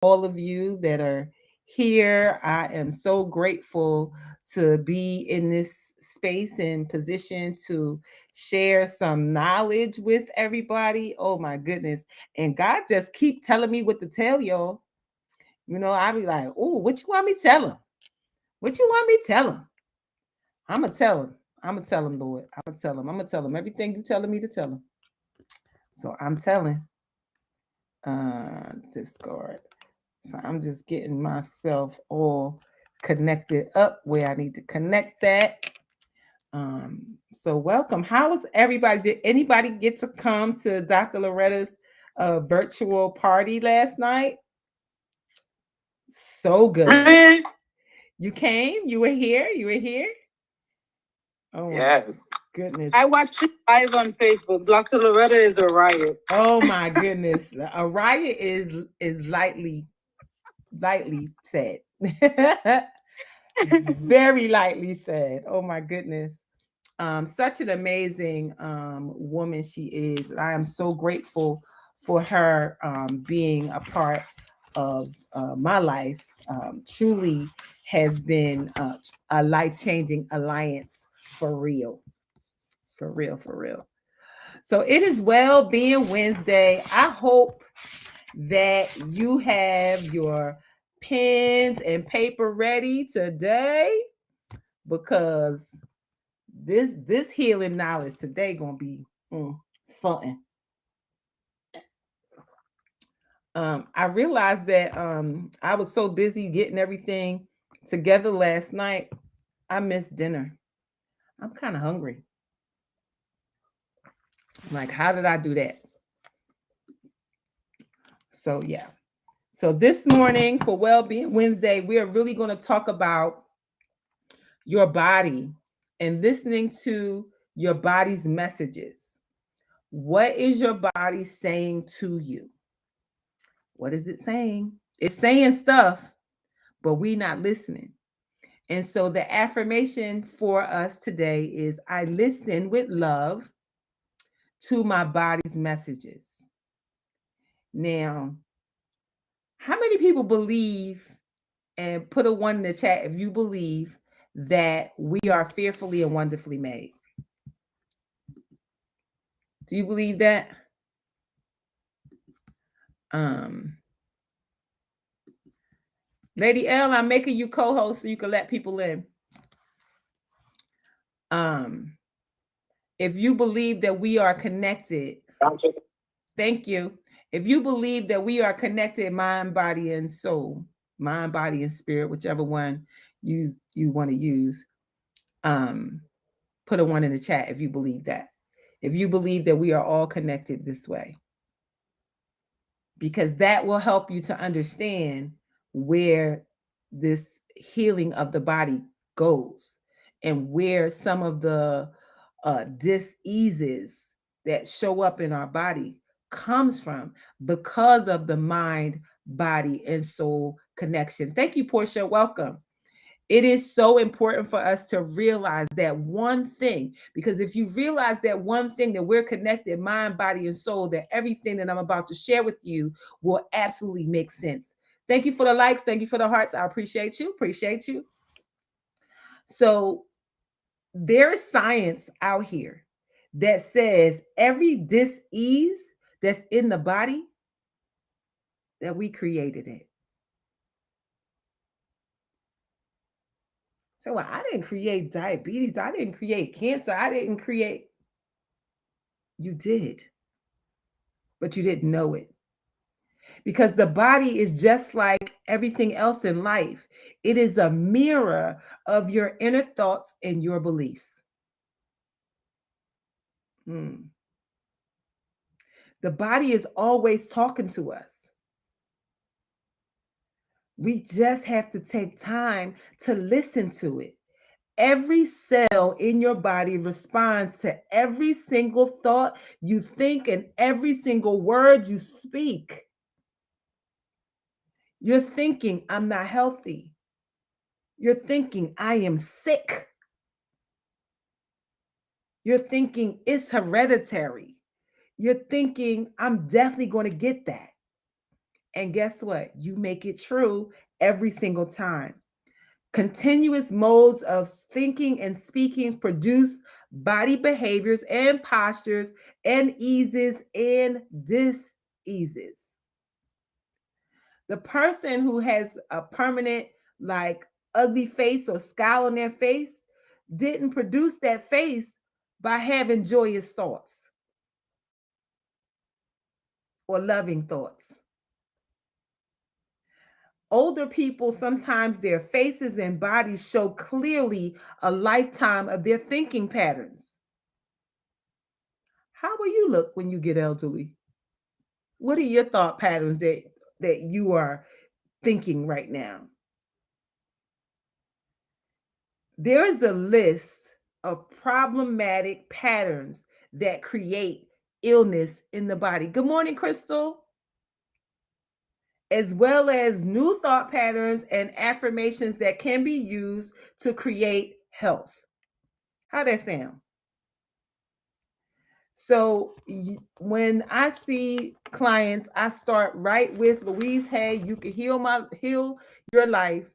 all of you that are here. I am so grateful to be in this space and position to share some knowledge with everybody. Oh my goodness. And God just keep telling me what to tell y'all. I be like, oh, what you want me to tell him? What you want me to tell him? I'm going to tell him. I'm going to tell him, Lord. I'm going to tell him. I'm going to tell him everything you telling me to tell him. So I'm telling. Discard. So I'm just getting myself all connected up where I need to connect that. So welcome. How was everybody? Did anybody get to come to Dr. Loretta's virtual party last night? So good. You came? You were here? You were here? Oh yes. Goodness. I watched it live on Facebook. Dr. Loretta is a riot. Oh my goodness. A riot is lightly said. Very lightly said. Oh my goodness. Such an amazing woman she is. I am so grateful for her being a part of my life. Truly has been a life-changing alliance for real. For real, for real. So it is well being Wednesday. I hope that you have your pens and paper ready today because this healing knowledge today gonna be something. I realized that I was so busy getting everything together last night. I missed dinner. I'm kind of hungry. Like, how did I do that? So yeah. So this morning for Wellbeing Wednesday, we are really going to talk about your body and listening to your body's messages. What is your body saying to you? What is it saying? It's saying stuff, but we not listening. And so the affirmation for us today is I listen with love to my body's messages. Now, how many people believe, and put a one in the chat if you believe that we are fearfully and wonderfully made? Do you believe that? Um, Lady L, I'm making you co-host so you can let people in. If you believe that we are connected, thank you. If you believe that we are connected, mind, body, and soul, mind, body, and spirit, whichever one you want to use, put a one in the chat if you believe that. If you believe that we are all connected this way, because that will help you to understand where this healing of the body goes and where some of the diseases that show up in our body comes from because of the mind, body, and soul connection. Thank you, Portia. Welcome. It is so important for us to realize that one thing, because if you realize that one thing, that we're connected, mind, body, and soul, that everything that I'm about to share with you will absolutely make sense. Thank you for the likes. Thank you for the hearts. I appreciate you. Appreciate you. So there is science out here that says every dis-ease that's in the body, that we created it. So I didn't create diabetes. I didn't create cancer. I didn't create. You did, but you didn't know it. Because the body is just like everything else in life. It is a mirror of your inner thoughts and your beliefs. The body is always talking to us. We just have to take time to listen to it. Every cell in your body responds to every single thought you think and every single word you speak. You're thinking, I'm not healthy. You're thinking, I am sick. You're thinking, it's hereditary. You're thinking, I'm definitely going to get that. And guess what? You make it true every single time. Continuous modes of thinking and speaking produce body behaviors and postures and eases and diseases. The person who has a permanent, like, ugly face or scowl on their face didn't produce that face by having joyous thoughts or loving thoughts. Older people, sometimes their faces and bodies show clearly a lifetime of their thinking patterns. How will you look when you get elderly? What are your thought patterns that you are thinking right now? There is a list of problematic patterns that create illness in the body. Good morning, Crystal. As well as new thought patterns and affirmations that can be used to create health. How that sound? So when I see clients, I start right with Louise Hay. You can heal your life,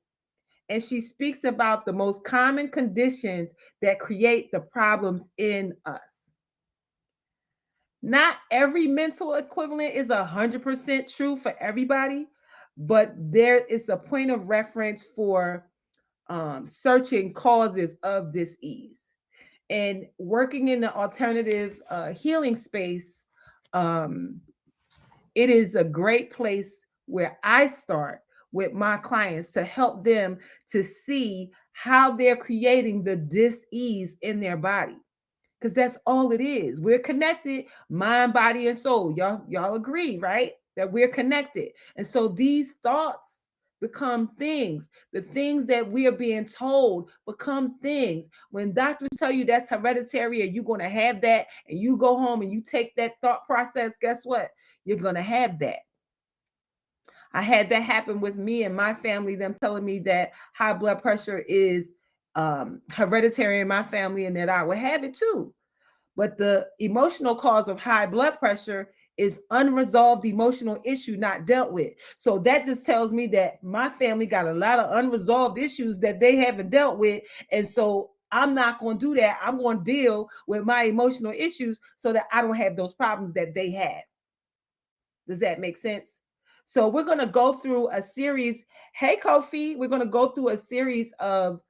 and she speaks about the most common conditions that create the problems in us. Not every mental equivalent is 100% true for everybody, but there is a point of reference for searching causes of disease. And working in the alternative healing space, um, it is a great place where I start with my clients to help them to see how they're creating the dis-ease in their body, because that's all it is. We're connected, mind, body, and soul. Y'all agree, right? That we're connected. And so these thoughts become things. The things that we are being told become things. When doctors tell you that's hereditary and you're going to have that, and you go home and you take that thought process, guess what? You're going to have that. I had that happen with me and my family, them telling me that high blood pressure is hereditary in my family and that I would have it too. But the emotional cause of high blood pressure is unresolved emotional issue not dealt with. So that just tells me that my family got a lot of unresolved issues that they haven't dealt with. And so I'm not going to do that. I'm going to deal with my emotional issues so that I don't have those problems that they have. Does that make sense? So we're going to go through a series. Hey, Kofi, we're going to go through a series of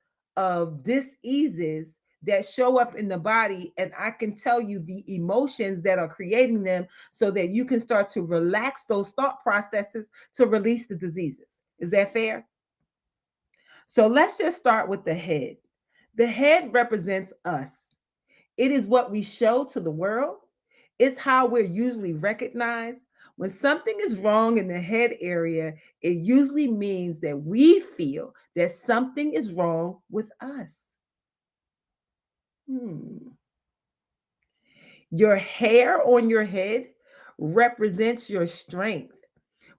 diseases that show up in the body, and I can tell you the emotions that are creating them so that you can start to relax those thought processes to release the diseases. Is that fair? So let's just start with the head. The head represents us. It is what we show to the world. It's how we're usually recognized. When something is wrong in the head area, it usually means that we feel that something is wrong with us. Your hair on your head represents your strength.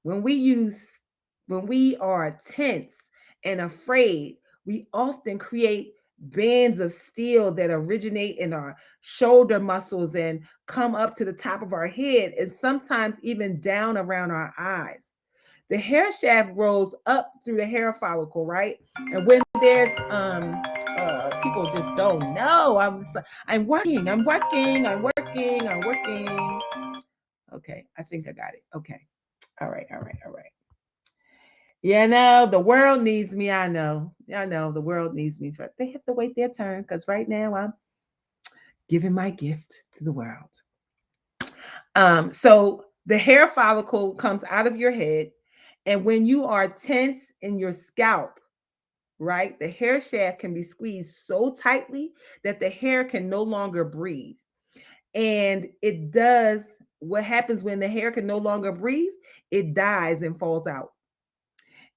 When we use when we are tense and afraid, we often create bands of steel that originate in our shoulder muscles and come up to the top of our head and sometimes even down around our eyes. The hair shaft grows up through the hair follicle, right? And when there's people just don't know. I'm working. Okay, I think I got it. Okay. All right. Yeah, no, the world needs me. I know the world needs me, but they have to wait their turn because right now I'm giving my gift to the world. So the hair follicle comes out of your head, and when you are tense in your scalp, right, the hair shaft can be squeezed so tightly that the hair can no longer breathe. And it does what happens when the hair can no longer breathe, it dies and falls out.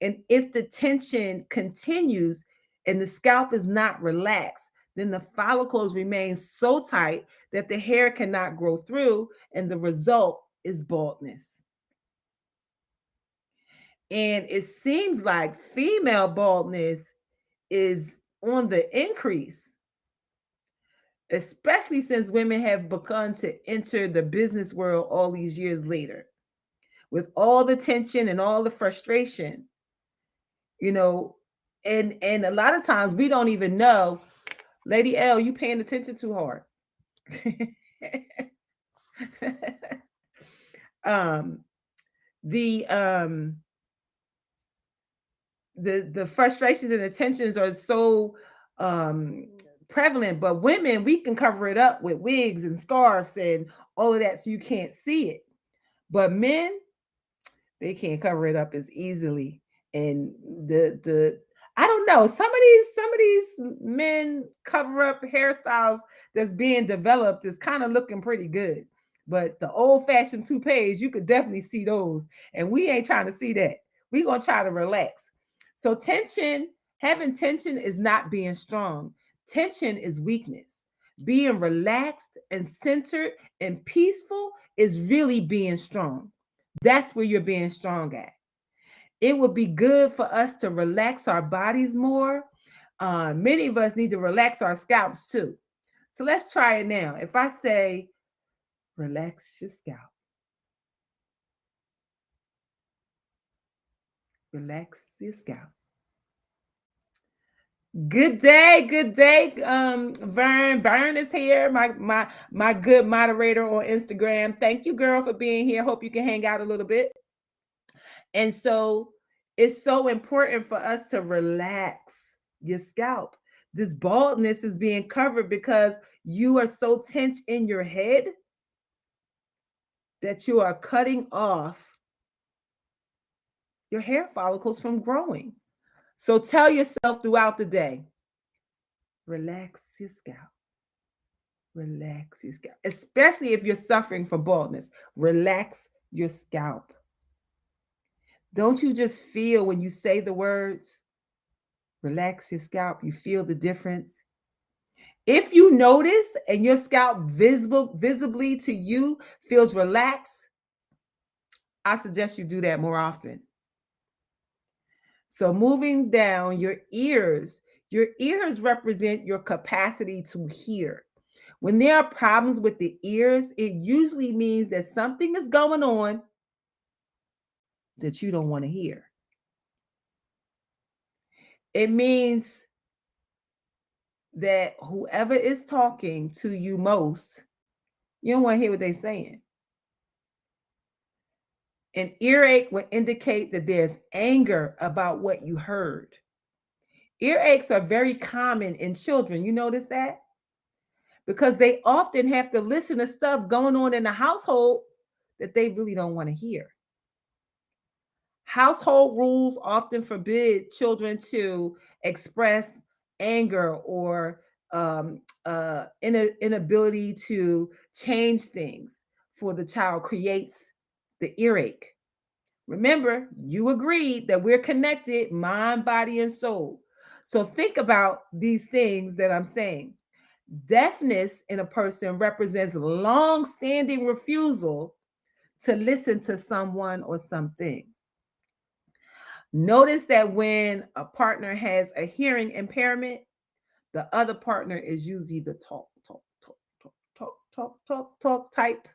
And if the tension continues and the scalp is not relaxed, then the follicles remain so tight that the hair cannot grow through, and the result is baldness. And it seems like female baldness is on the increase, especially since women have begun to enter the business world all these years later. with all the tension and all the frustration, you know, and a lot of times we don't even know, Lady L, you paying attention too hard. um the um the frustrations and the tensions are so um prevalent, but women, we can cover it up with wigs and scarves and all of that so you can't see it. But men, they can't cover it up as easily. And the I don't know, some of these men cover up hairstyles that's being developed is kind of looking pretty good. But the old fashioned toupees, you could definitely see those. And we ain't trying to see that. We gonna try to relax. So tension, having tension is not being strong. Tension is weakness. Being relaxed and centered and peaceful is really being strong. That's where you're being strong at. It would be good for us to relax our bodies more. Many of us need to relax our scalps too. So let's try it now. If I say, relax your scalp, relax your scalp. Good day, Vern. Vern is here, my good moderator on Instagram. Thank you, girl, for being here. Hope you can hang out a little bit. And so it's so important for us to relax your scalp. This baldness is being covered because you are so tense in your head that you are cutting off your hair follicles from growing. So tell yourself throughout the day, relax your scalp. Relax your scalp, especially if you're suffering from baldness. Relax your scalp. Don't you just feel when you say the words, relax your scalp, you feel the difference? If you notice and your scalp visibly to you feels relaxed, I suggest you do that more often. So moving down your ears represent your capacity to hear. When there are problems with the ears, it usually means that something is going on that you don't want to hear. It means that whoever is talking to you most, you don't want to hear what they're saying. An earache would indicate that there's anger about what you heard. Earaches are very common in children. You notice that? Because they often have to listen to stuff going on in the household that they really don't want to hear. Household rules often forbid children to express anger or inability to change things for the child creates the earache. Remember, you agreed that we're connected, mind, body, and soul. So think about these things that I'm saying. Deafness in a person represents long-standing refusal to listen to someone or something. Notice that when a partner has a hearing impairment, the other partner is usually the talk type.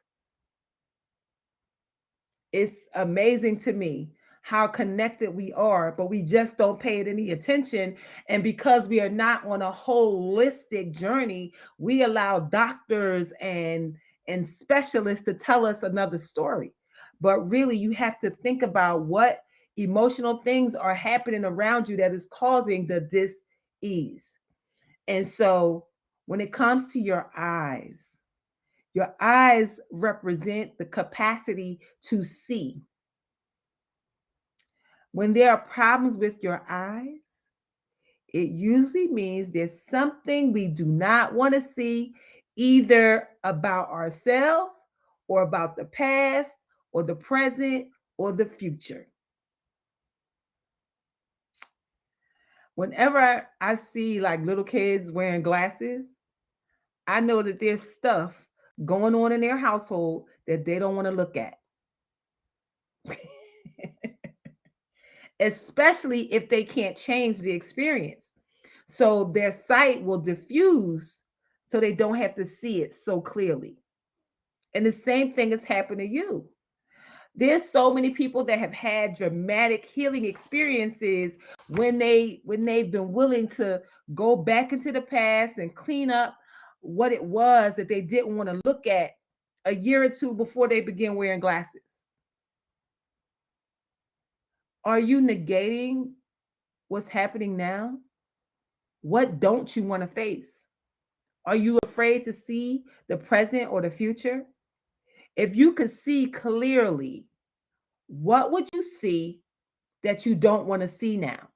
It's amazing to me how connected we are, but we just don't pay it any attention. And because we are not on a holistic journey, we allow doctors and specialists to tell us another story. But really, you have to think about what emotional things are happening around you that is causing the dis-ease. And so when it comes to your eyes represent the capacity to see. When there are problems with your eyes, it usually means there's something we do not want to see, either about ourselves or about the past or the present or the future. Whenever I see like little kids wearing glasses, I know that there's stuff going on in their household that they don't want to look at. Especially if they can't change the experience. So their sight will diffuse so they don't have to see it so clearly. And the same thing has happened to you. There's so many people that have had dramatic healing experiences when they've been willing to go back into the past and clean up what it was that they didn't want to look at a year or two before they begin wearing glasses. Are you negating what's happening now? What don't you want to face? Are you afraid to see the present or the future? If you could see clearly, what would you see that you don't want to see now?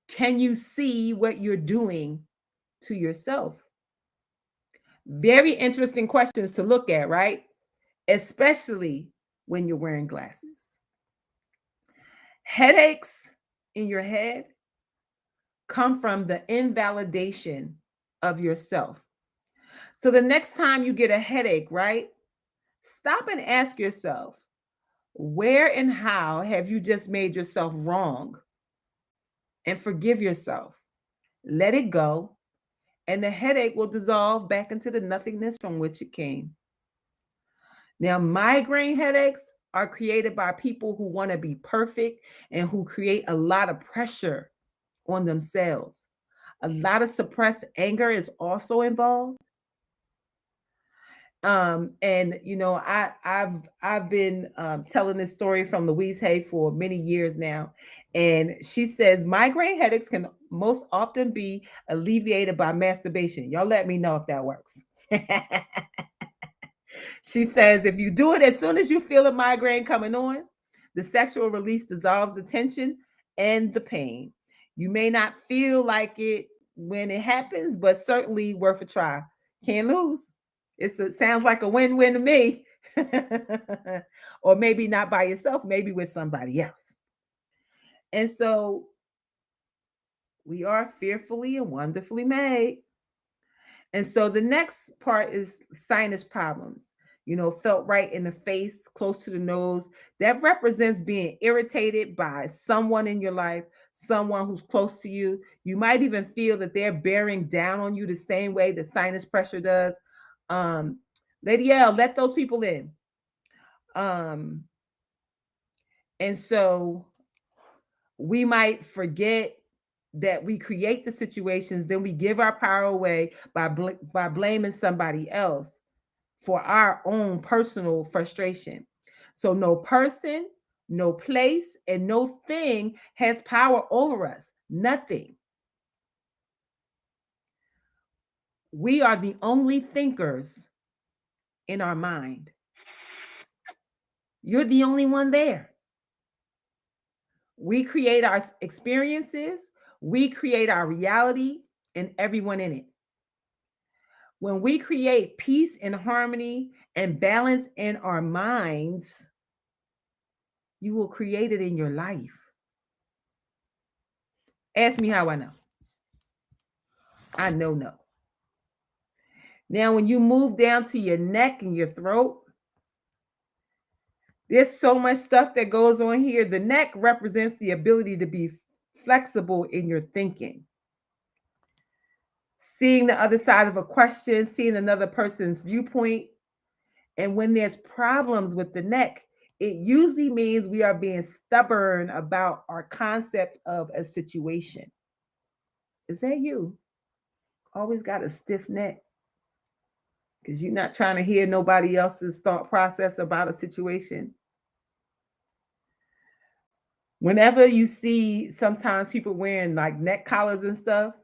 Can you see what you're doing to yourself? Very interesting questions to look at, right? Especially when you're wearing glasses. Headaches in your head come from the invalidation of yourself. So the next time you get a headache, right? Stop and ask yourself, where and how have you just made yourself wrong? And forgive yourself. Let it go, and the headache will dissolve back into the nothingness from which it came. Now, migraine headaches are created by people who want to be perfect and who create a lot of pressure on themselves. A lot of suppressed anger is also involved. And I've been telling this story from Louise Hay for many years now, and she says migraine headaches can most often be alleviated by masturbation. Y'all let me know if that works. She says if you do it as soon as you feel a migraine coming on, the sexual release dissolves the tension and the pain. You may not feel like it when it happens, but certainly worth a try. Can't lose. It sounds like a win-win to me. Or maybe not by yourself, maybe with somebody else. And so we are fearfully and wonderfully made. And so the next part is sinus problems. Felt right in the face, close to the nose. That represents being irritated by someone in your life, someone who's close to you. You might even feel that they're bearing down on you the same way the sinus pressure does. Um, Lady L, let those people in. Um, and so we might forget that we create the situations, then we give our power away by blaming somebody else for our own personal frustration. So no person, no place, and no thing has power over us. Nothing. We are the only thinkers in our mind. You're the only one there. We create our experiences, we create our reality, and everyone in it. When we create peace and harmony and balance in our minds, you will create it in your life. Ask me how I know. I know, no. Now, when you move down to your neck and your throat, there's so much stuff that goes on here. The neck represents the ability to be flexible in your thinking, seeing the other side of a question, seeing another person's viewpoint. And when there's problems with the neck, it usually means we are being stubborn about our concept of a situation. Is that you? Always got a stiff neck because you're not trying to hear nobody else's thought process about a situation. Whenever you see sometimes people wearing like neck collars and stuff,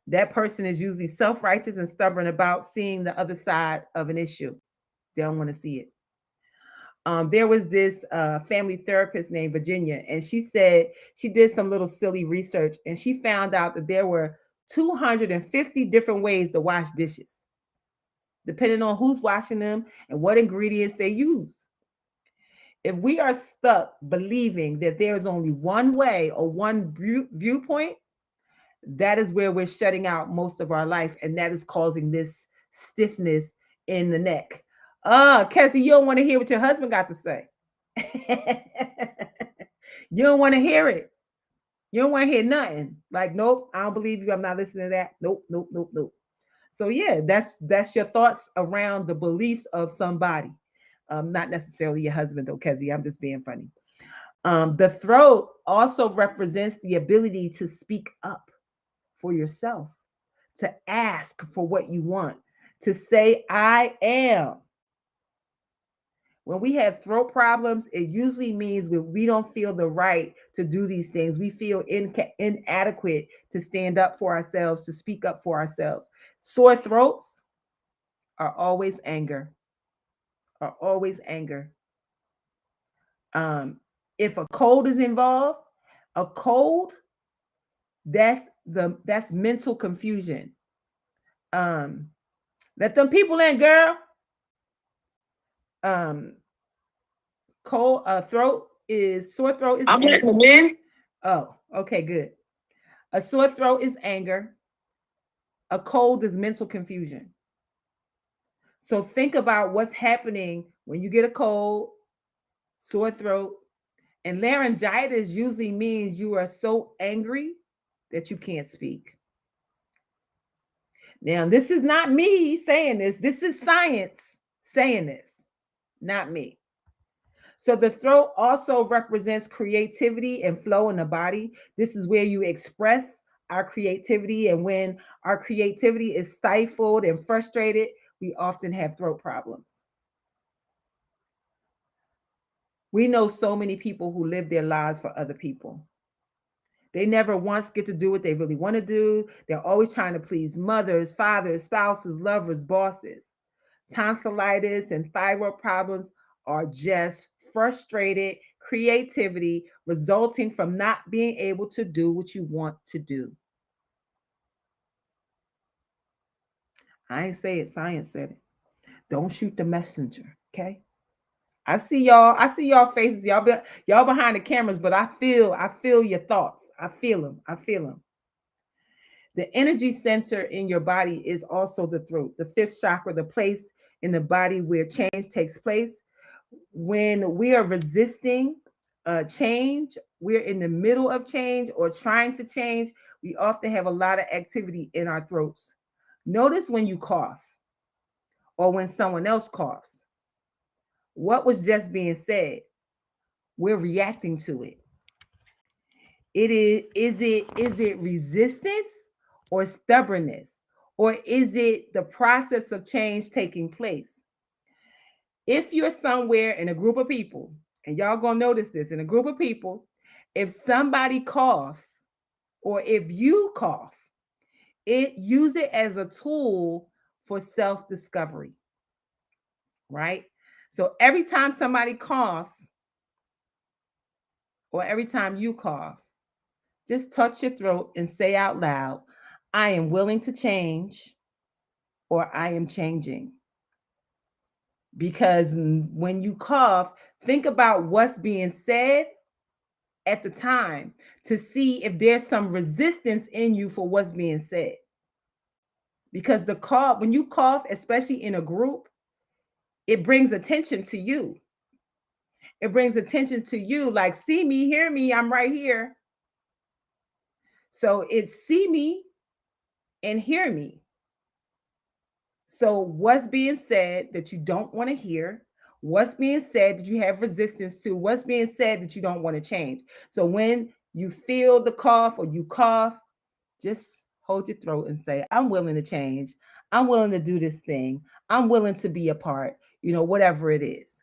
that person is usually self-righteous and stubborn about seeing the other side of an issue. They don't want to see it. There was this family therapist named Virginia, and she said she did some little silly research, and she found out that there were 250 different ways to wash dishes, depending on who's washing them and what ingredients they use. If we are stuck believing that there's only one way or one viewpoint, that is where we're shutting out most of our life, and that is causing this stiffness in the neck. Cassie, you don't want to hear what your husband got to say. You don't want to hear it. You don't want to hear nothing. Like, nope, I don't believe you. I'm not listening to that. Nope, nope, nope, nope. So yeah, that's your thoughts around the beliefs of somebody. Not necessarily your husband though, Kezzy. I'm just being funny. The throat also represents the ability to speak up for yourself, to ask for what you want, to say, I am. When we have throat problems, it usually means we don't feel the right to do these things. We feel inadequate to stand up for ourselves, to speak up for ourselves. Sore throats are always anger, are always anger. Um, if a cold is involved, a cold, that's mental confusion. Um, let them people in, girl. Um, cold throat is sore throat is I'm anger. letting them in. Oh, okay, good. A sore throat is anger. A cold is mental confusion. So think about what's happening when you get a cold, sore throat, and laryngitis usually means you are so angry that you can't speak. Now, this is not me saying this. This is science saying this, not me. So the throat also represents creativity and flow in the body. This is where you express our creativity. And when our creativity is stifled and frustrated, we often have throat problems. We know so many people who live their lives for other people. They never once get to do what they really want to do. They're always trying to please mothers, fathers, spouses, lovers, bosses. Tonsillitis and thyroid problems are just frustrated creativity resulting from not being able to do what you want to do. I ain't say it, science said it. Don't shoot the messenger, okay? I see y'all faces. Y'all behind the cameras, but I feel your thoughts. I feel them. I feel them. The energy center in your body is also the throat, the fifth chakra, the place in the body where change takes place. When we are resisting change, we're in the middle of change or trying to change, we often have a lot of activity in our throats. Notice when you cough or when someone else coughs, what was just being said? We're reacting to it. Is it resistance or stubbornness? Or is it the process of change taking place? If you're somewhere in a group of people, and y'all gonna notice this in a group of people, if somebody coughs or if you cough, use it as a tool for self-discovery, right? So every time somebody coughs or every time you cough, just touch your throat and say out loud, I am willing to change or I am changing. Because when you cough, think about what's being said at the time to see if there's some resistance in you for what's being said. Because the cough, when you cough, especially in a group, it brings attention to you. It brings attention to you, like, see me, hear me, I'm right here. So it's see me and hear me. So, what's being said that you don't want to hear? What's being said that you have resistance to? What's being said that you don't want to change? So, when you feel the cough or you cough, just hold your throat and say, I'm willing to change. I'm willing to do this thing. I'm willing to be a part, whatever it is.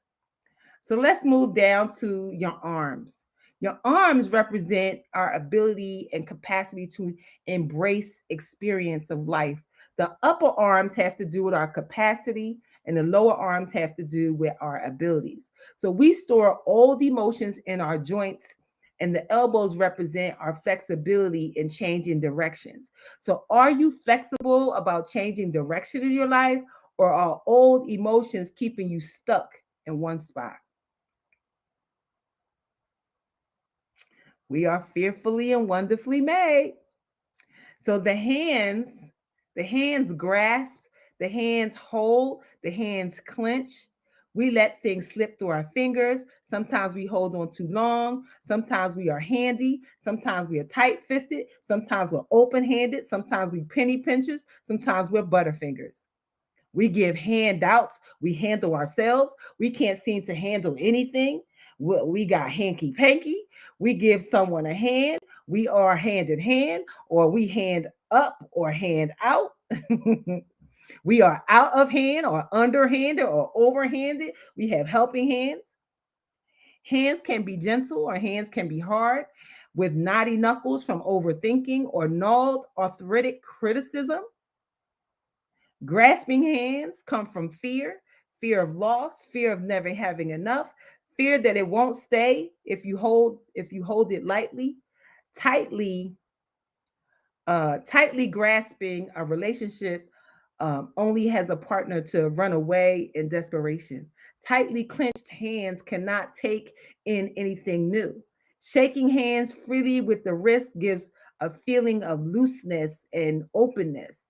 So let's move down to your arms. Your arms represent our ability and capacity to embrace experience of life. The upper arms have to do with our capacity, and the lower arms have to do with our abilities. So we store old emotions in our joints, and the elbows represent our flexibility in changing directions. So, are you flexible about changing direction in your life, or are old emotions keeping you stuck in one spot? We are fearfully and wonderfully made. So the hands grasp, the hands hold, the hands clench. We let things slip through our fingers. Sometimes we hold on too long. Sometimes we are handy. Sometimes we are tight fisted. Sometimes we're open handed. Sometimes we penny pinchers. Sometimes we're butterfingers. We give handouts. We handle ourselves. We can't seem to handle anything. We got hanky panky. We give someone a hand. We are hand in hand, or we hand up or hand out. We are out of hand or underhanded or overhanded. We have helping hands. Hands can be gentle or hands can be hard, with knotty knuckles from overthinking or gnawed arthritic criticism. Grasping hands come from fear, fear of loss, fear of never having enough, fear that it won't stay if you hold it lightly. Tightly, tightly grasping a relationship only has a partner to run away in desperation. Tightly clenched hands cannot take in anything new. Shaking hands freely with the wrist gives a feeling of looseness and openness.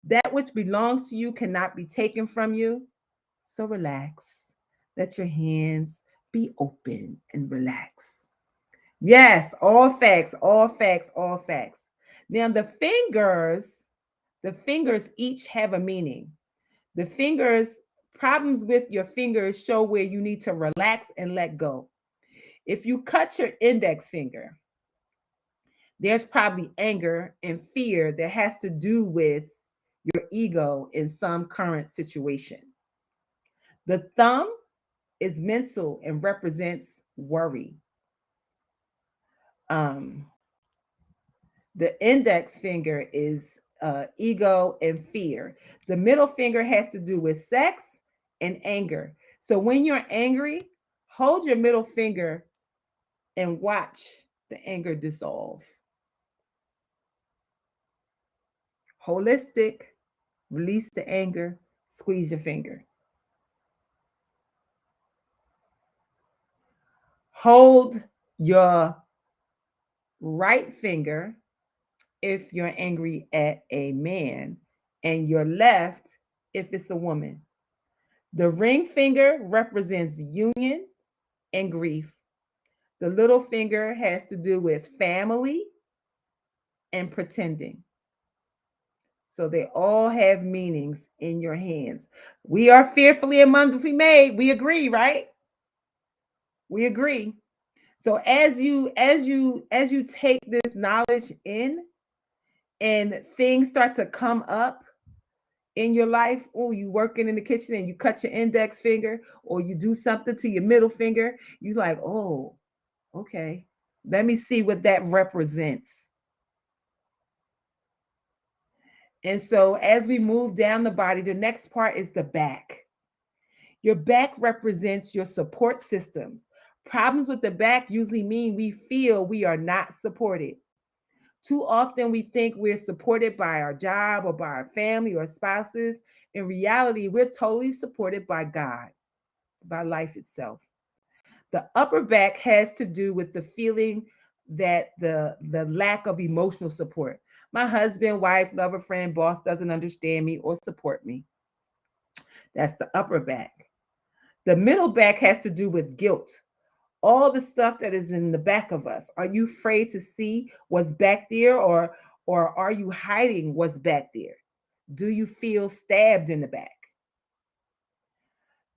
That which belongs to you cannot be taken from you. So relax. Let your hands be open and relax. Yes, all facts, all facts, all facts. Now the fingers each have a meaning. The fingers, problems with your fingers show where you need to relax and let go. If you cut your index finger, there's probably anger and fear that has to do with your ego in some current situation. The thumb is mental and represents worry. Um, the index finger is ego and fear. The middle finger has to do with sex and anger. So when you're angry, hold your middle finger and watch the anger dissolve. Holistic, release the anger, squeeze your finger. Hold your right finger if you're angry at a man, and your left if it's a woman. The ring finger represents union and grief. The little finger has to do with family and pretending. So they all have meanings in your hands. We are fearfully and wonderfully made. We agree, right? We agree. So as you take this knowledge in and things start to come up in your life, oh, you working in the kitchen and you cut your index finger, or you do something to your middle finger, you like, oh, okay. Let me see what that represents. And so as we move down the body, the next part is the back. Your back represents your support systems. Problems with the back usually mean we feel we are not supported. Too often we think we're supported by our job or by our family or spouses. In reality, we're totally supported by God, by life itself. The upper back has to do with the feeling that the lack of emotional support. My husband, wife, lover, friend, boss doesn't understand me or support me. That's the upper back. The middle back has to do with guilt. All the stuff that is in the back of us. Are you afraid to see what's back there, or are you hiding what's back there? Do you feel stabbed in the back?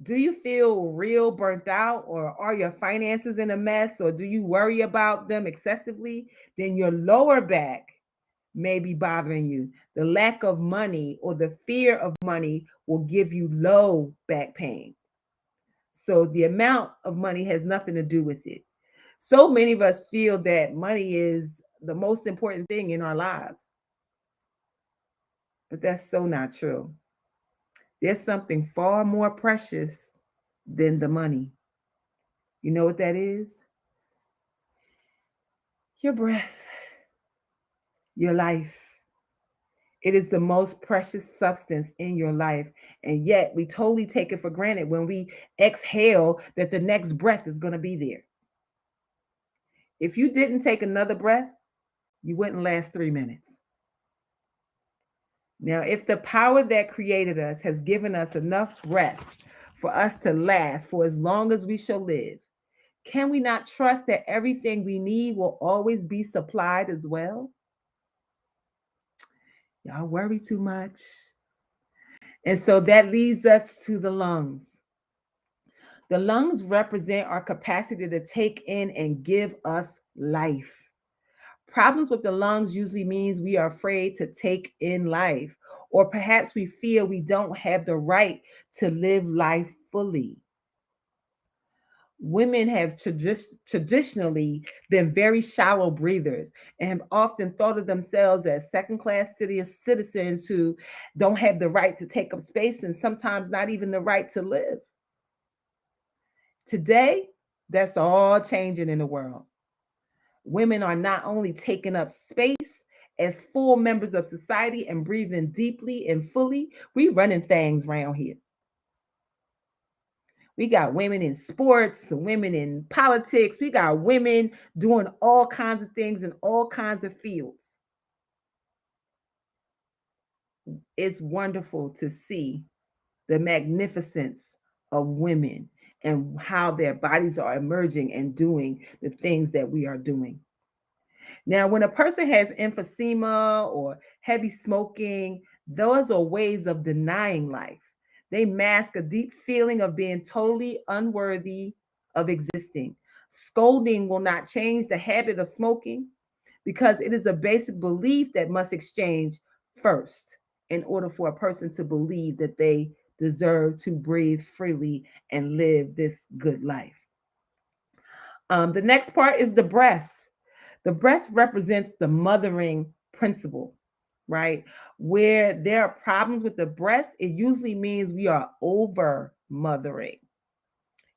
Do you feel real burnt out, or are your finances in a mess, or do you worry about them excessively? Then your lower back may be bothering you. The lack of money or the fear of money will give you low back pain. So the amount of money has nothing to do with it. So many of us feel that money is the most important thing in our lives, but that's so not true. There's something far more precious than the money. You know what that is? Your breath, your life. It is the most precious substance in your life. And yet we totally take it for granted when we exhale that the next breath is going to be there. If you didn't take another breath, you wouldn't last 3 minutes. Now, if the power that created us has given us enough breath for us to last for as long as we shall live, can we not trust that everything we need will always be supplied as well? Y'all worry too much. And so that leads us to the lungs. The lungs represent our capacity to take in and give us life. Problems with the lungs usually means we are afraid to take in life, or perhaps we feel we don't have the right to live life fully. Women have traditionally been very shallow breathers and have often thought of themselves as second class citizens who don't have the right to take up space and sometimes not even the right to live. Today, that's all changing in the world. Women are not only taking up space as full members of society and breathing deeply and fully, we running things around here. We got women in sports, women in politics. We got women doing all kinds of things in all kinds of fields. It's wonderful to see the magnificence of women and how their bodies are emerging and doing the things that we are doing. Now, when a person has emphysema or heavy smoking, those are ways of denying life. They mask a deep feeling of being totally unworthy of existing. Scolding will not change the habit of smoking because it is a basic belief that must exchange first in order for a person to believe that they deserve to breathe freely and live this good life. The next part is the breast. The breast represents the mothering principle, right? Where there are problems with the breast, it usually means we are over mothering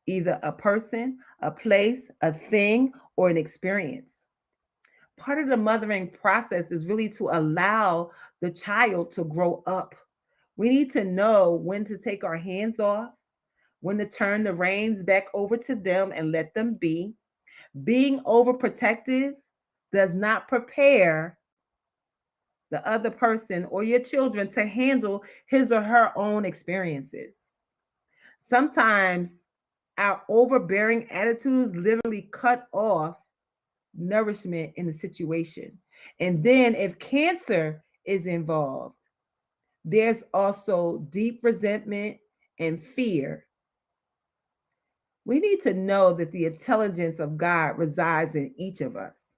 either a person, a place, a thing, or an experience. Part of the mothering process is really to allow the child to grow up. We need to know when to take our hands off, when to turn the reins back over to them and let them be. Being overprotective does not prepare the other person or your children to handle his or her own experiences. Sometimes our overbearing attitudes literally cut off nourishment in the situation. And then if cancer is involved, there's also deep resentment and fear. We need to know that the intelligence of God resides in each of us.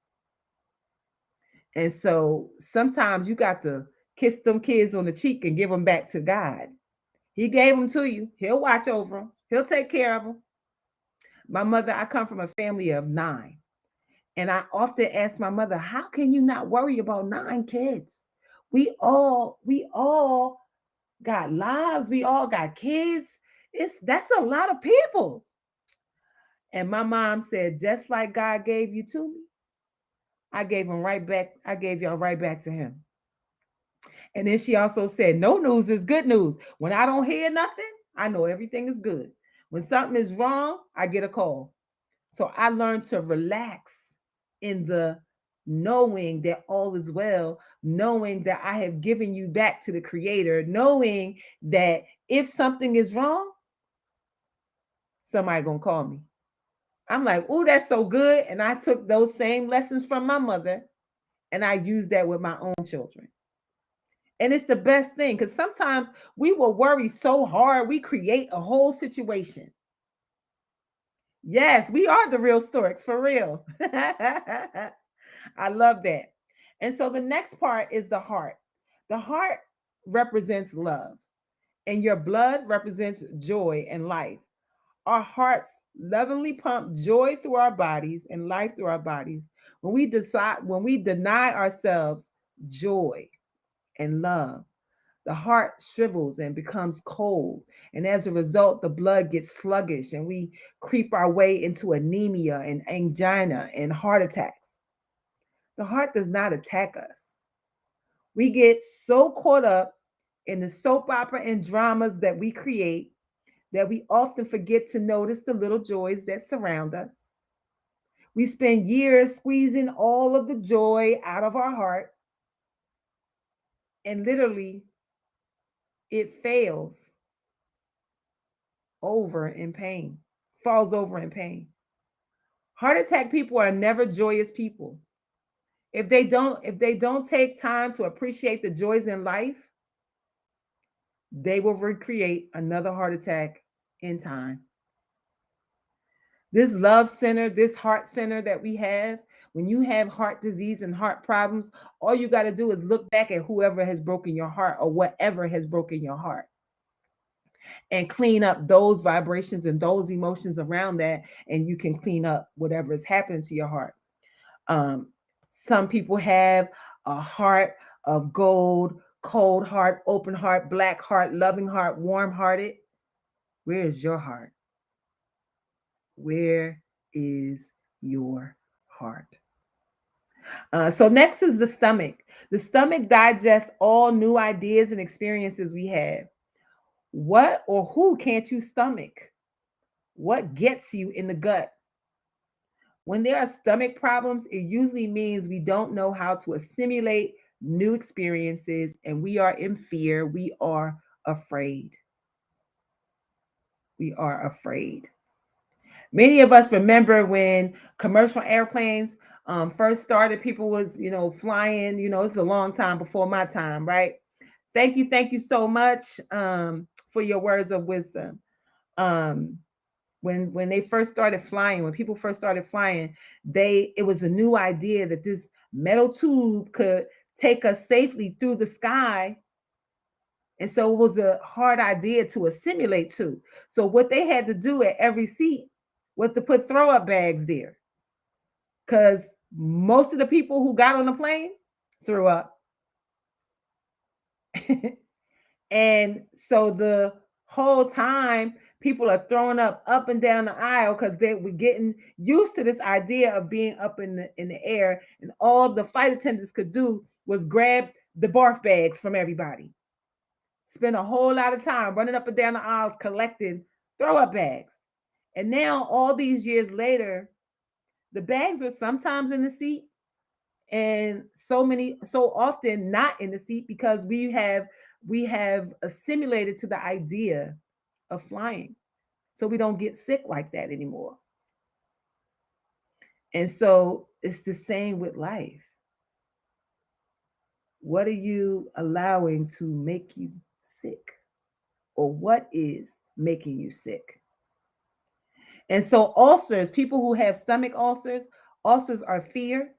And so sometimes you got to kiss them kids on the cheek and give them back to God. He gave them to you. He'll watch over them. He'll take care of them. My mother, I come from a family of 9. And I often ask my mother, how can you not worry about 9 kids? We all got lives. We all got kids. That's a lot of people. And my mom said, just like God gave you to me, I gave him right back. I gave y'all right back to him. And then she also said, no news is good news. When I don't hear nothing, I know everything is good. When something is wrong, I get a call. So I learned to relax in the knowing that all is well, knowing that I have given you back to the creator, knowing that if something is wrong, somebody gonna call me. I'm like, oh, that's so good. And I took those same lessons from my mother and I used that with my own children. And it's the best thing because sometimes we will worry so hard, we create a whole situation. Yes, we are the real storks for real. I love that. And so the next part is the heart. The heart represents love, and your blood represents joy and life. Our hearts lovingly pump joy through our bodies and life through our bodies. When we deny ourselves joy and love, the heart shrivels and becomes cold. And as a result, the blood gets sluggish and we creep our way into anemia and angina and heart attacks. The heart does not attack us. We get so caught up in the soap opera and dramas that we create that we often forget to notice the little joys that surround us. We spend years squeezing all of the joy out of our heart, and literally it fails over in pain, falls over in pain. Heart attack people are never joyous people. If they don't take time to appreciate the joys in life, they will recreate another heart attack in time. This love center, this heart center that we have, when you have heart disease and heart problems, all you got to do is look back at whoever has broken your heart or whatever has broken your heart and clean up those vibrations and those emotions around that. And you can clean up whatever is happening to your heart. Um, some people have a heart of gold, cold heart, open heart, black heart, loving heart, warm hearted. Where is your heart? Where is your heart? So next is the stomach. The stomach digests all new ideas and experiences we have. What or who can't you stomach? What gets you in the gut? When there are stomach problems, it usually means we don't know how to assimilate new experiences and we are in fear. We are afraid. We are afraid. Many of us remember when commercial airplanes first started, people was, flying, it's a long time before my time, right? Thank you so much for your words of wisdom. Um, when they first started flying, when people first started flying, it was a new idea that this metal tube could take us safely through the sky. And so it was a hard idea to assimilate to. So what they had to do at every seat was to put throw up bags there. Because most of the people who got on the plane threw up. And so the whole time people are throwing up and down the aisle because they were getting used to this idea of being up in the air, and all the flight attendants could do was grab the barf bags from everybody. Spend a whole lot of time running up and down the aisles collecting throw up bags. And now all these years later, the bags are sometimes in the seat and so often not in the seat because we have assimilated to the idea of flying, so we don't get sick like that anymore. And so it's the same with life. What are you allowing to make you sick, or what is making you sick? And so ulcers, people who have stomach ulcers are fear,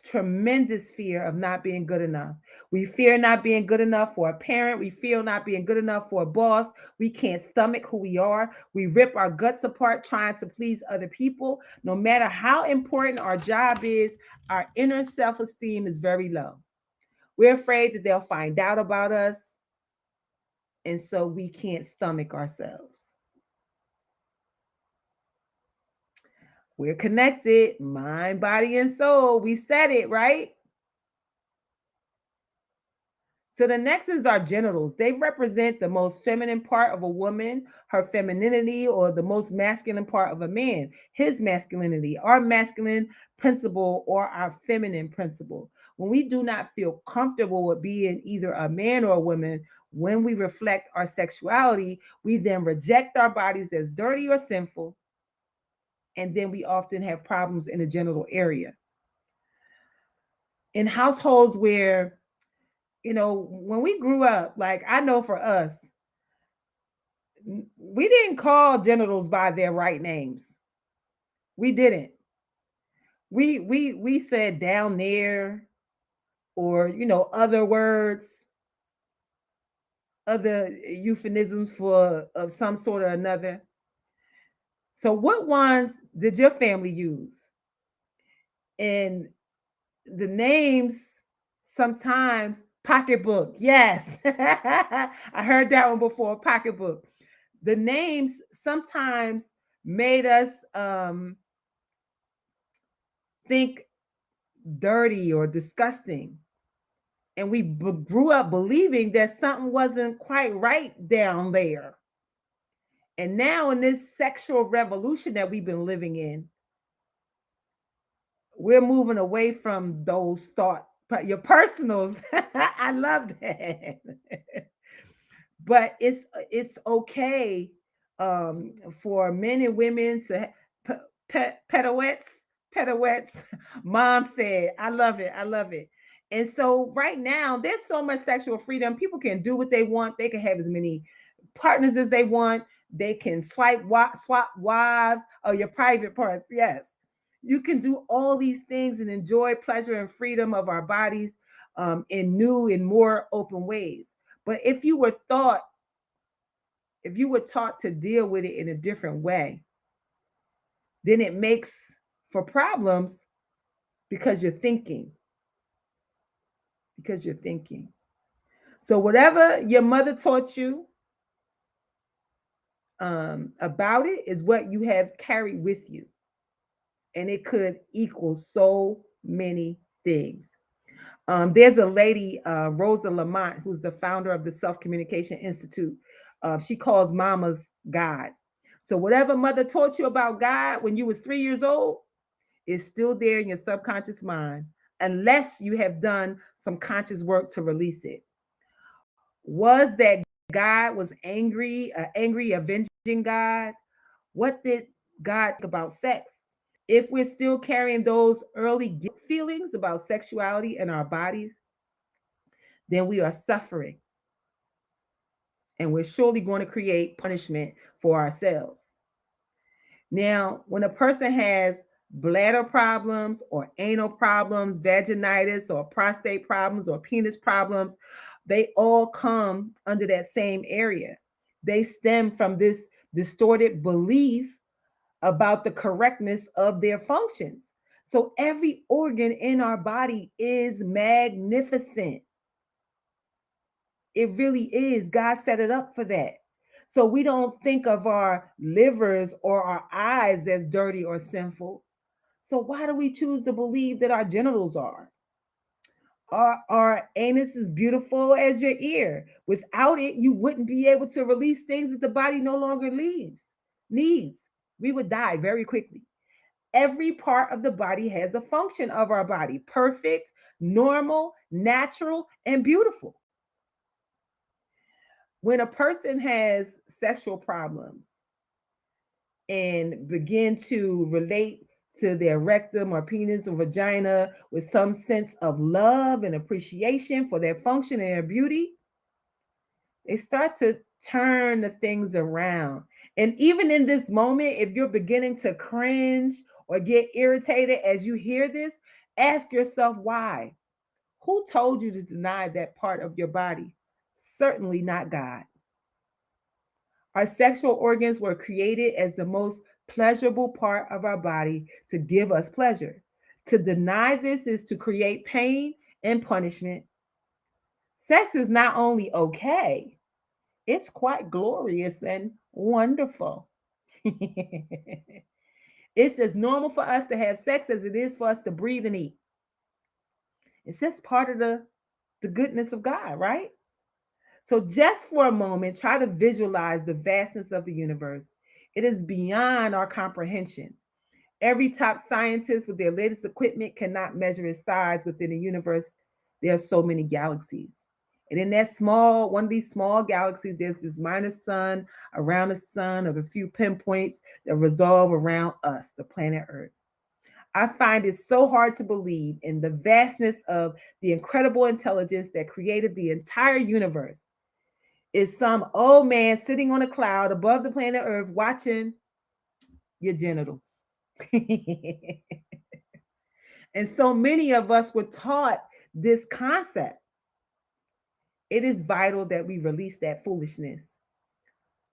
tremendous fear of not being good enough. We fear not being good enough for a parent. We fear not being good enough for a boss. We can't stomach who we are. We rip our guts apart trying to please other people. No matter how important our job is, our inner self esteem is very low. We're afraid that they'll find out about us. And so we can't stomach ourselves. We're connected, mind, body, and soul. We said it, right? So the next is our genitals. They represent the most feminine part of a woman, her femininity, or the most masculine part of a man, his masculinity, our masculine principle or our feminine principle. When we do not feel comfortable with being either a man or a woman, when we reflect our sexuality, we then reject our bodies as dirty or sinful, and then we often have problems in the genital area. In households where, when we grew up, like I know for us, we didn't call genitals by their right names. We didn't. We said down there, or other words, other euphemisms for of some sort or another. So what ones did your family use? And the names sometimes pocketbook. Yes. I heard that one before, pocketbook. The names sometimes made us think dirty or disgusting. And we grew up believing that something wasn't quite right down there. And now, in this sexual revolution that we've been living in, we're moving away from those thought, but your personals. I love that. But it's okay for men and women to petawets. Petawets. Mom said, I love it. I love it. And so right now, there's so much sexual freedom. People can do what they want. They can have as many partners as they want. They can swap wives or your private parts. Yes, you can do all these things and enjoy pleasure and freedom of our bodies in new and more open ways. But if you were taught to deal with it in a different way, then it makes for problems because you're thinking, because you're thinking. So whatever your mother taught you about it is what you have carried with you, and it could equal so many things. There's a lady, Rosa Lamont, who's the founder of the Self Communication Institute. She calls mamas God. So whatever mother taught you about God when you was 3 years old is still there in your subconscious mind, unless you have done some conscious work to release it. Was that God was angry, avenging God? What did God think about sex? If we're still carrying those early guilt feelings about sexuality in our bodies, then we are suffering, and we're surely going to create punishment for ourselves. Now, when a person has bladder problems or anal problems, vaginitis or prostate problems or penis problems, they all come under that same area. They stem from this distorted belief about the correctness of their functions. So every organ in our body is magnificent. It really is. God set it up for that. So we don't think of our livers or our eyes as dirty or sinful. So why do we choose to believe that our genitals are? Our anus is beautiful as your ear. Without it, you wouldn't be able to release things that the body no longer needs. We would die very quickly. Every part of the body has a function of our body: perfect, normal, natural, and beautiful. When a person has sexual problems and begin to relate to their rectum or penis or vagina with some sense of love and appreciation for their function and their beauty, they start to turn the things around. And even in this moment, if you're beginning to cringe or get irritated as you hear this, ask yourself why. Who told you to deny that part of your body? Certainly not God. Our sexual organs were created as the most pleasurable part of our body to give us pleasure. To deny this is to create pain and punishment. Sex is not only okay, it's quite glorious and wonderful. It's as normal for us to have sex as it is for us to breathe and eat. It's just part of the goodness of God, right? So, just for a moment, try to visualize the vastness of the universe. It is beyond our comprehension. Every top scientist with their latest equipment cannot measure its size within the universe. There are so many galaxies. And in that one of these small galaxies, there's this minor sun around the sun of a few pinpoints that revolve around us, the planet Earth. I find it so hard to believe in the vastness of the incredible intelligence that created the entire universe is some old man sitting on a cloud above the planet Earth watching your genitals. And so many of us were taught this concept. It is vital that we release that foolishness,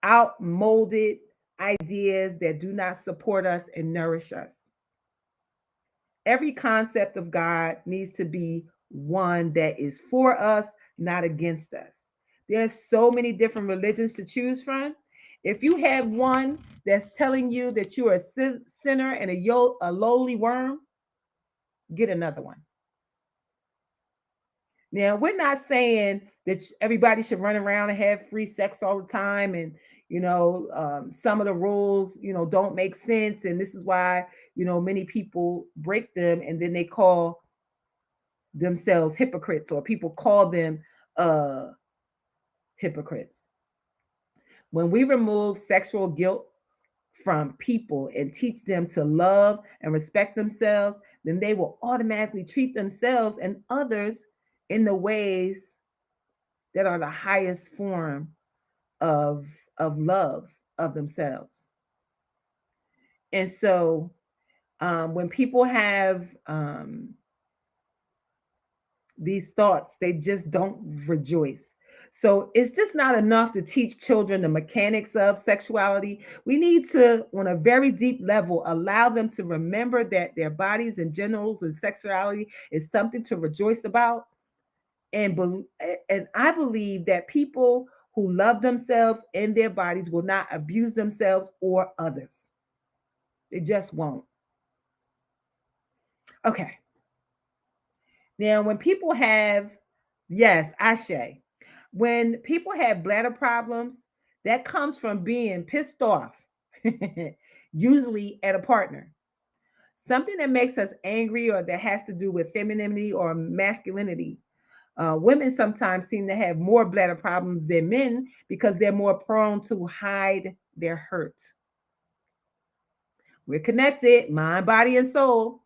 outmolded ideas that do not support us and nourish us. Every concept of God needs to be one that is for us, not against us. There's so many different religions to choose from. If you have one that's telling you that you're a sinner and a lowly worm, get another one. Now, we're not saying that everybody should run around and have free sex all the time, and some of the rules, don't make sense, and this is why many people break them, and then they call themselves hypocrites, or people call them uh hypocrites. When we remove sexual guilt from people and teach them to love and respect themselves, then they will automatically treat themselves and others in the ways that are the highest form of love of themselves. And so when people have these thoughts, they just don't rejoice. So it's just not enough to teach children the mechanics of sexuality. We need to, on a very deep level, allow them to remember that their bodies and genitals and sexuality is something to rejoice about. And and I believe that people who love themselves and their bodies will not abuse themselves or others. They just won't. Okay. Now, when people have, yes, Ashe, when people have bladder problems, that comes from being pissed off, usually at a partner. Something that makes us angry or that has to do with femininity or masculinity. Women sometimes seem to have more bladder problems than men because they're more prone to hide their hurt. We're connected, mind, body, and soul.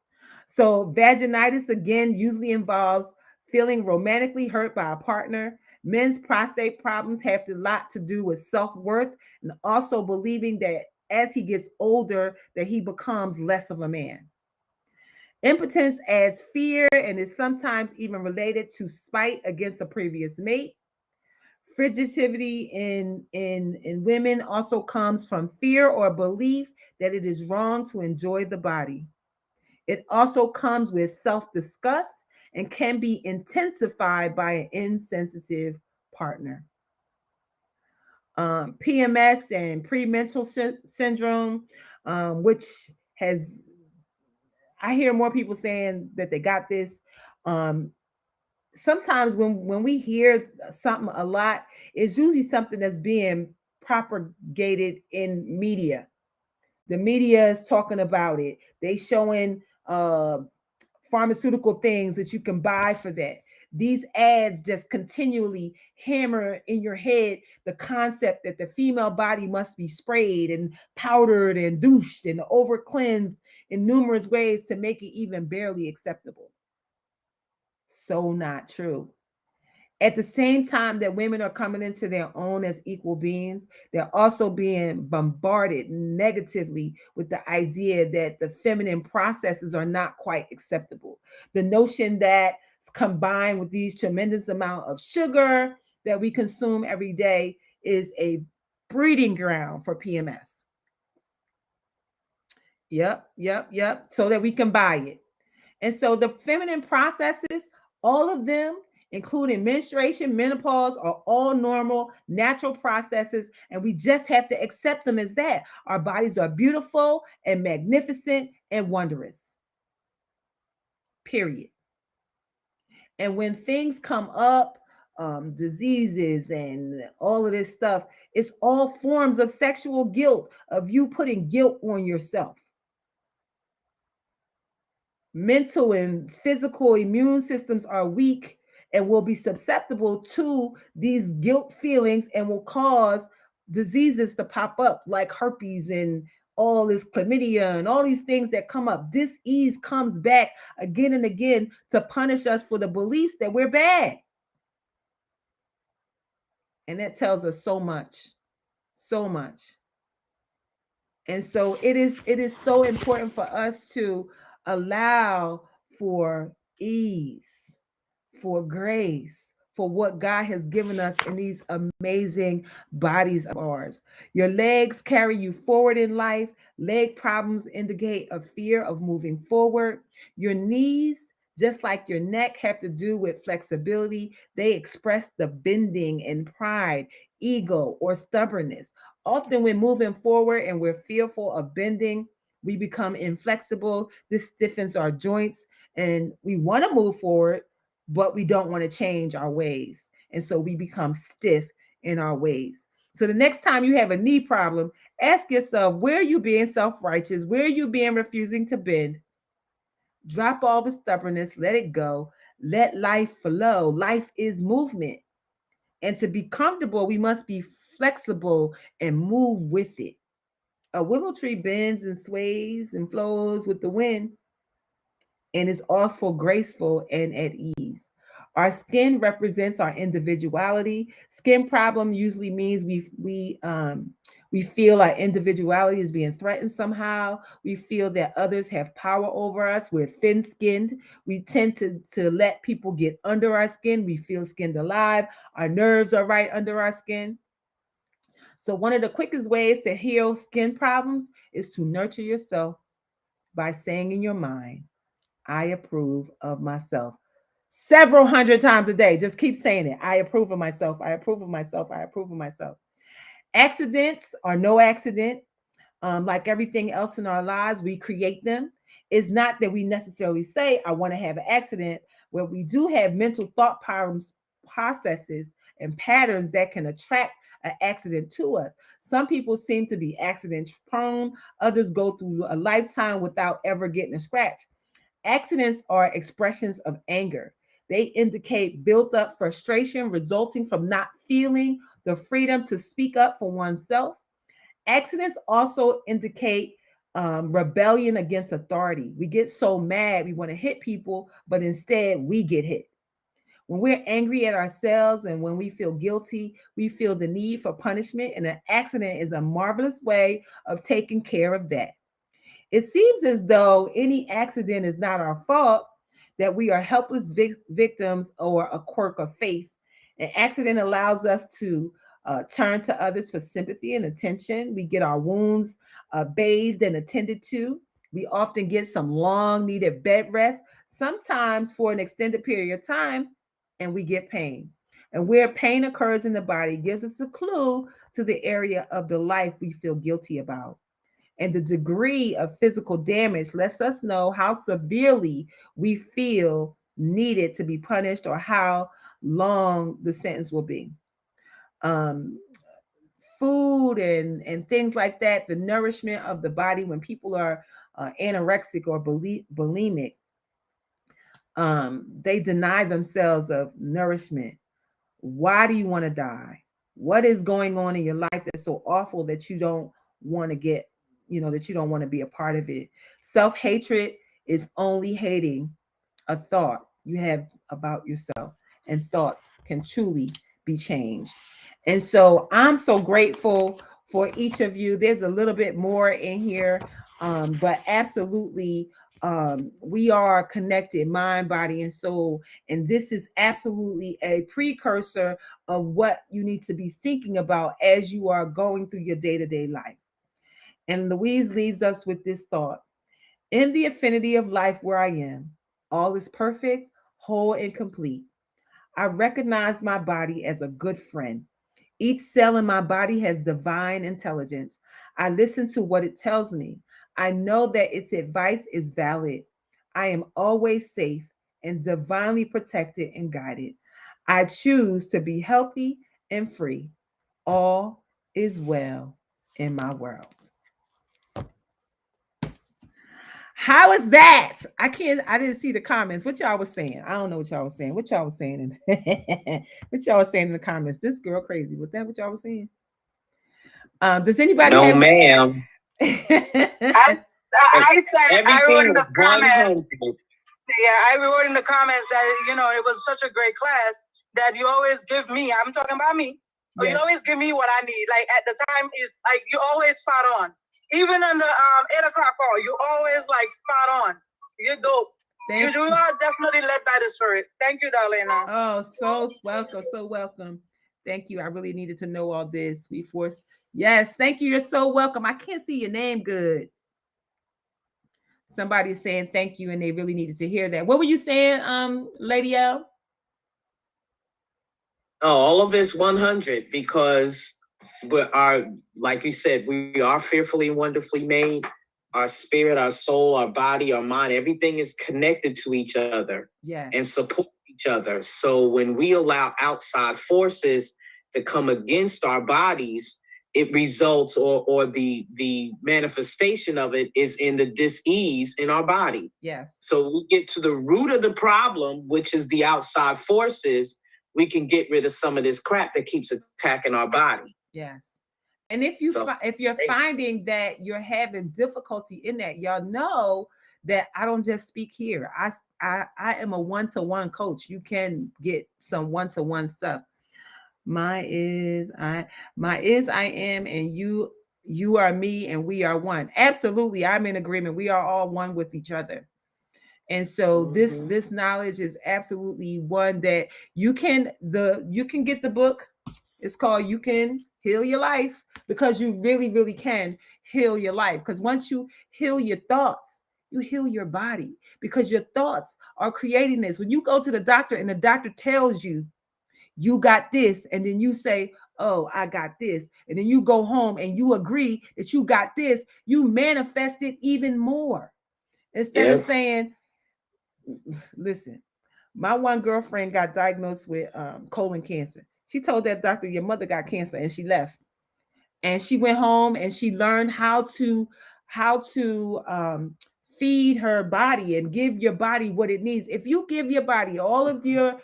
So, vaginitis again usually involves feeling romantically hurt by a partner. Men's prostate problems have a lot to do with self-worth and also believing that as he gets older that he becomes less of a man. Impotence adds fear and is sometimes even related to spite against a previous mate. Frigidity in women also comes from fear or belief that it is wrong to enjoy the body. It also comes with self-disgust and can be intensified by an insensitive partner. PMS and premenstrual syndrome, which has, I hear more people saying that they got this. Um, Sometimes when we hear something a lot, it's usually something that's being propagated in media. The media is talking about it. They showing pharmaceutical things that you can buy for that. These ads just continually hammer in your head the concept that the female body must be sprayed and powdered and douched and over cleansed in numerous ways to make it even barely acceptable. So not true. At the same time that women are coming into their own as equal beings, they're also being bombarded negatively with the idea that the feminine processes are not quite acceptable. The notion that combined with these tremendous amount of sugar that we consume every day is a breeding ground for PMS. Yep, yep, yep. So that we can buy it. And so the feminine processes, all of them, including menstruation, menopause, are all normal, natural processes. And we just have to accept them as that. Our bodies are beautiful and magnificent and wondrous, period. And when things come up, diseases and all of this stuff, it's all forms of sexual guilt, of you putting guilt on yourself. Mental and physical immune systems are weak and will be susceptible to these guilt feelings and will cause diseases to pop up like herpes and all this chlamydia and all these things that come up. This ease comes back again and again to punish us for the beliefs that we're bad. And that tells us so much, so much. And so it is so important for us to allow for ease, for grace, for what God has given us in these amazing bodies of ours. Your legs carry you forward in life. Leg problems indicate a fear of moving forward. Your knees, just like your neck, have to do with flexibility. They express the bending and pride, ego, or stubbornness. Often, when moving forward and we're fearful of bending, we become inflexible. This stiffens our joints, and we want to move forward, but we don't want to change our ways. And so we become stiff in our ways. So the next time you have a knee problem, ask yourself, where are you being self-righteous? Where are you being refusing to bend? Drop all the stubbornness, let it go. Let life flow. Life is movement. And to be comfortable, we must be flexible and move with it. A willow tree bends and sways and flows with the wind. and is also graceful and at ease. Our skin represents our individuality. Skin problem usually means we feel our individuality is being threatened somehow. We feel that others have power over us. We're thin skinned. We tend to let people get under our skin. We feel skinned alive. Our nerves are right under our skin. So, one of the quickest ways to heal skin problems is to nurture yourself by saying in your mind, I approve of myself. Several hundred times a day. Just keep saying it. I approve of myself. I approve of myself. I approve of myself. Accidents are no accident. Like everything else in our lives, we create them. It's not that we necessarily say, I want to have an accident, where we do have mental thought patterns, processes, and patterns that can attract an accident to us. Some people seem to be accident prone, others go through a lifetime without ever getting a scratch. Accidents are expressions of anger. They indicate built up frustration resulting from not feeling the freedom to speak up for oneself. Accidents also indicate rebellion against authority. We get so mad, we want to hit people, but instead we get hit. When we're angry at ourselves and when we feel guilty, we feel the need for punishment, and an accident is a marvelous way of taking care of that. It seems as though any accident is not our fault, that we are helpless victims or a quirk of faith. An accident allows us to turn to others for sympathy and attention. We get our wounds bathed and attended to. We often get some long needed bed rest, sometimes for an extended period of time, and we get pain. And where pain occurs in the body gives us a clue to the area of the life we feel guilty about, and the degree of physical damage lets us know how severely we feel needed to be punished or how long the sentence will be. Um, Food and things like that, the nourishment of the body when people are anorexic or bulimic, they deny themselves of nourishment. Why do you want to die? What is going on in your life that's so awful that you don't want to get, that you don't want to be a part of it? Self hatred is only hating a thought you have about yourself, and thoughts can truly be changed. And so I'm so grateful for each of you. There's a little bit more in here, but absolutely, we are connected mind, body, and soul. And this is absolutely a precursor of what you need to be thinking about as you are going through your day to day life. And Louise leaves us with this thought: in the affinity of life where I am, all is perfect, whole, and complete. I recognize my body as a good friend. Each cell in my body has divine intelligence. I listen to what it tells me. I know that its advice is valid. I am always safe and divinely protected and guided. I choose to be healthy and free. All is well in my world. How is that? I didn't see the comments. What y'all was saying? I don't know what y'all was saying. What y'all was saying what y'all was saying in the comments? This girl crazy. Was that what y'all was saying? Does anybody No, have ma'am. I said I wrote in Everything the was comments. 100. Yeah, I wrote in the comments that it was such a great class that you always give me. I'm talking about me. Yes. You always give me what I need. Like at the time is like you always spot on. Even on the 8 o'clock call, you always like spot on. You're dope. You are definitely led by the spirit. Thank you, Darlaina. Oh, so welcome, so welcome. Thank you. I really needed to know all this before. Yes, thank you. You're so welcome. I can't see your name good. Somebody's saying thank you, and they really needed to hear that. What were you saying, Lady L? No, all of this 100 because like you said, we are fearfully and wonderfully made. Our spirit, our soul, our body, our mind, everything is connected to each other. Yes. And support each other. So when we allow outside forces to come against our bodies, it results or the manifestation of it is in the dis-ease in our body. Yes. So we get to the root of the problem, which is the outside forces, we can get rid of some of this crap that keeps attacking our body. Yes. And if you're finding that you're having difficulty in that, y'all know that I don't just speak here. I am a one-to-one coach. You can get some one-to-one stuff. My is I am, and you are me, and we are one. Absolutely, I'm in agreement. We are all one with each other. And so this knowledge is absolutely one that you can get the book. It's called You Can Heal Your Life, because you really, really can heal your life. Because once you heal your thoughts, you heal your body, because your thoughts are creating this. When you go to the doctor and the doctor tells you you got this, and then you say, oh, I got this, and then you go home and you agree that you got this, you manifest it even more. Instead of saying, listen, my one girlfriend got diagnosed with colon cancer. She told that doctor, your mother got cancer, and she left. And she went home and she learned how to feed her body and give your body what it needs. If you give your body all of your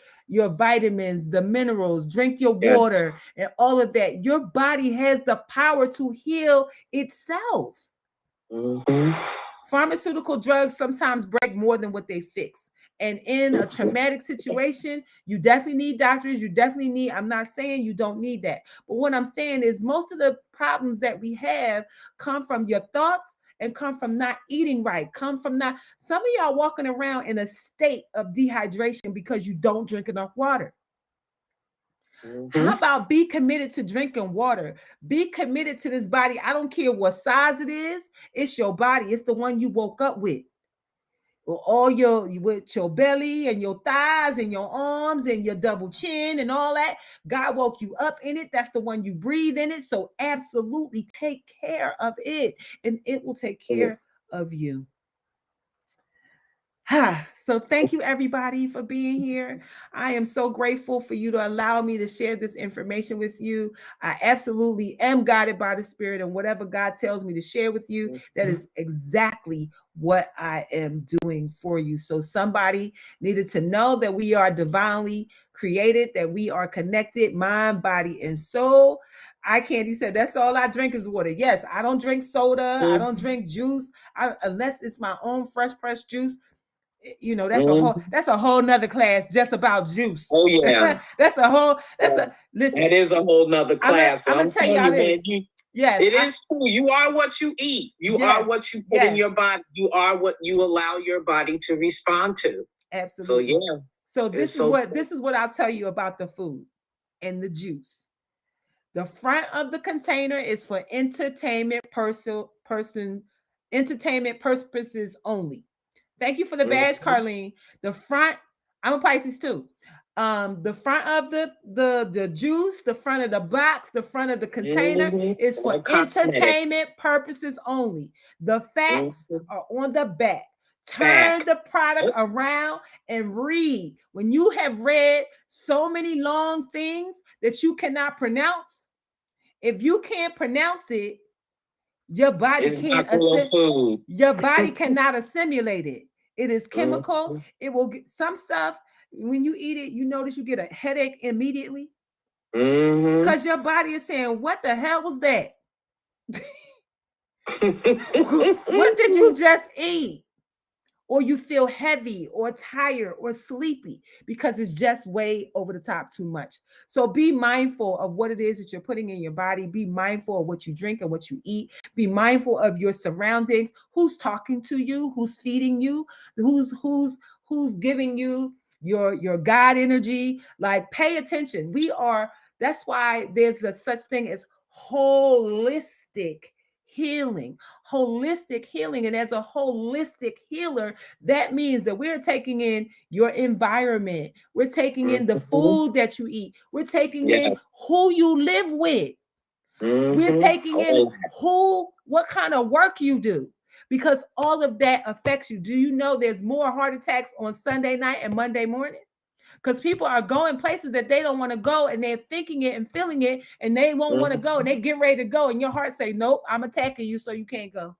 vitamins, the minerals, drink your water, and all of that, your body has the power to heal itself. Pharmaceutical drugs sometimes break more than what they fix. And in a traumatic situation, you definitely need doctors. You definitely need, I'm not saying you don't need that. But what I'm saying is most of the problems that we have come from your thoughts and come from not eating right, come from not, some of y'all walking around in a state of dehydration because you don't drink enough water. How about be committed to drinking water? Be committed to this body. I don't care what size it is. It's your body. It's the one you woke up with. All with your belly and your thighs and your arms and your double chin and all that. God woke you up in it. That's the one you breathe in it. So absolutely take care of it, and it will take care of you. So thank you everybody for being here. I am so grateful for you to allow me to share this information with you. I absolutely am guided by the Spirit, and whatever God tells me to share with you, that is exactly what I am doing for you. So somebody needed to know that we are divinely created, that we are connected, mind, body, and soul. Candy said, that's all I drink is water. Yes, I don't drink soda. I don't drink juice unless it's my own fresh pressed juice. You know, that's a whole nother class just about juice. Oh yeah. Listen. That is a whole nother class. I'm gonna tell y'all this. Yes, it is true. You are what you eat. You are what you put in your body. You are what you allow your body to respond to. Absolutely. So yeah. So this is what I'll tell you about the food and the juice. The front of the container is for entertainment entertainment purposes only. Thank you for the badge, Carlene. The front, I'm a Pisces too. The front of the juice, the front of the box, the front of the container is for entertainment purposes only. The facts are on the back. Turn the product around and read. When you have read so many long things that you cannot pronounce, if you can't pronounce it, your body your body cannot assimilate it. It is chemical. It will get some stuff. When you eat it, you notice you get a headache immediately because your body is saying, what the hell was that? What did you just eat? Or you feel heavy or tired or sleepy because it's just way over the top too much. So be mindful of what it is that you're putting in your body. Be mindful of what you drink and what you eat. Be mindful of your surroundings. Who's talking to you? Who's feeding you? Who's giving you your God energy? Like, pay attention. That's why there's such thing as holistic healing. And as a holistic healer, that means that we're taking in your environment, we're taking in the food that you eat, we're taking in who you live with, we're taking in what kind of work you do, because all of that affects you. Do you know there's more heart attacks on Sunday night and Monday morning? Because people are going places that they don't want to go, and they're thinking it and feeling it, and they won't want to go, and they get ready to go, and your heart say, nope, I'm attacking you, so you can't go.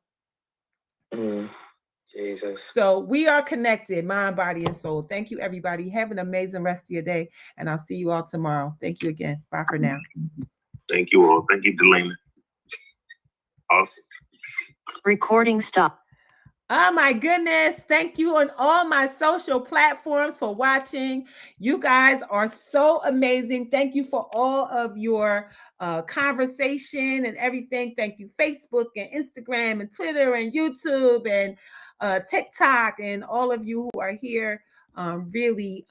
Jesus. So we are connected, mind, body, and soul. Thank you, everybody. Have an amazing rest of your day, and I'll see you all tomorrow. Thank you again. Bye for now. Thank you all. Thank you, Darlaina. Awesome. Recording stop. Oh my goodness. Thank you on all my social platforms for watching. You guys are so amazing. Thank you for all of your conversation and everything. Thank you, Facebook and Instagram and Twitter and YouTube and TikTok and all of you who are here. Really